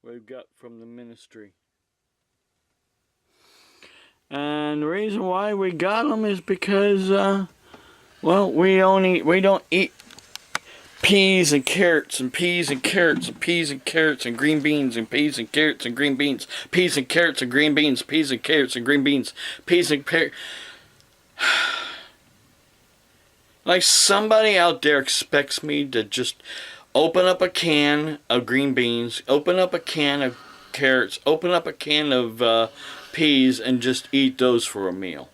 we've got from the ministry. And the reason why we got them is because, well, we don't eat peas and carrots and peas and carrots and peas and carrots and green beans and peas and carrots and green beans, peas and carrots and green beans, peas and carrots and green beans, peas and carrots. Like somebody out there expects me to just open up a can of green beans, open up a can of carrots, open up a can of peas, and just eat those for a meal.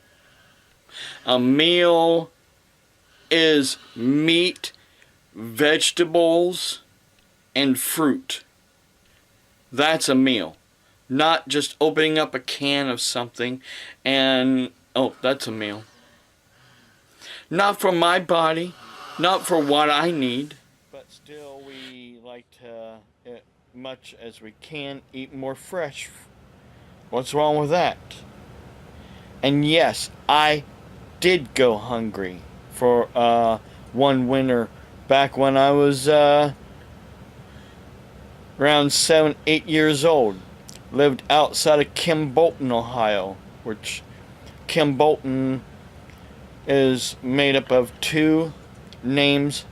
A meal is meat, vegetables, and fruit. That's a meal. Not just opening up a can of something and, oh, that's a meal. Not for my body, not for what I need. But still, we like to, much as we can, eat more fresh. What's wrong with that? And yes, I did go hungry for one winter back when I was around 7, 8 years old. Lived outside of Kim Bolton, Ohio, which Kim Bolton is made up of two names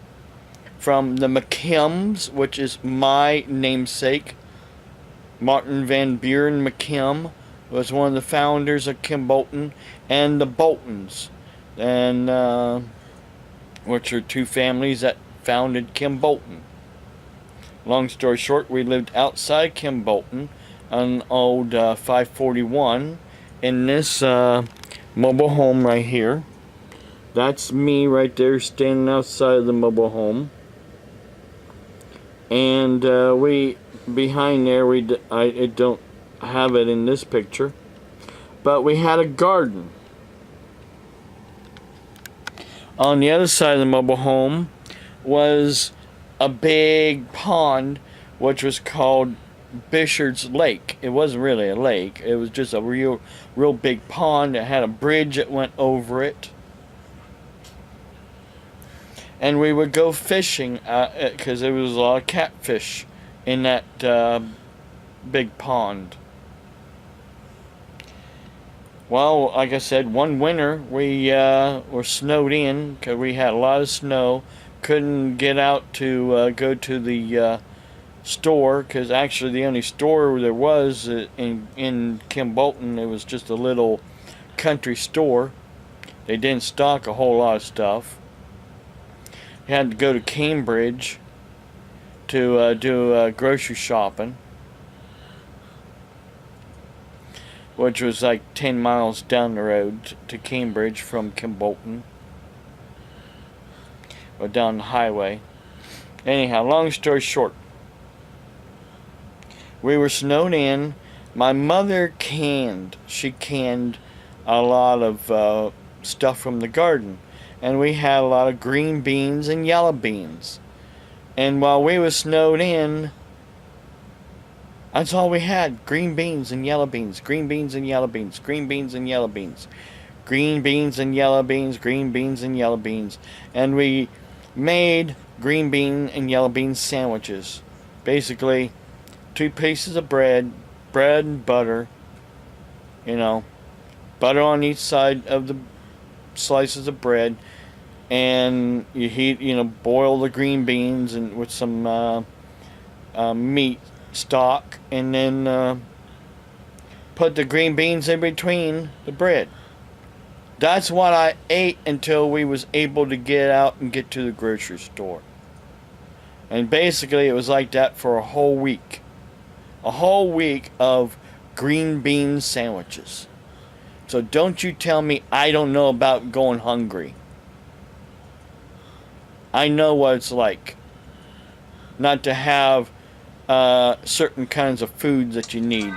from the McKims, which is my namesake. Martin Van Buren McKim was one of the founders of Kim Bolton, and the Boltons, and which are two families that founded Kim Bolton. Long story short, we lived outside Kim Bolton on old 541 in this mobile home right here. That's me right there standing outside of the mobile home. And we behind there, I don't have it in this picture, but we had a garden. On the other side of the mobile home was a big pond, which was called Bisher's Lake. It wasn't really a lake. It was just a real big pond. It had a bridge that went over it. And we would go fishing because there was a lot of catfish in that big pond. Well, like I said, one winter we were snowed in because we had a lot of snow. Couldn't get out to go to the store, because actually the only store there was in Kim Bolton, it was just a little country store. They didn't stock a whole lot of stuff. You had to go to Cambridge to do grocery shopping, which was like 10 miles down the road to Cambridge from Kim Bolton, or down the highway. Anyhow, long story short, we were snowed in. My mother canned a lot of stuff from the garden, and we had a lot of green beans and yellow beans. And while we were snowed in, that's all we had: green beans and yellow beans, green beans and yellow beans, green beans and yellow beans, green beans and yellow beans, green beans and yellow beans. And we made green bean and yellow bean sandwiches. Basically, 2 pieces of bread and butter, butter on each side of the slices of bread, and you heat, boil the green beans and with some meat stock, and then put the green beans in between the bread. That's what I ate until we was able to get out and get to the grocery store. And basically it was like that for a whole week. A whole week of green bean sandwiches. So don't you tell me I don't know about going hungry. I know what it's like not to have certain kinds of foods that you need.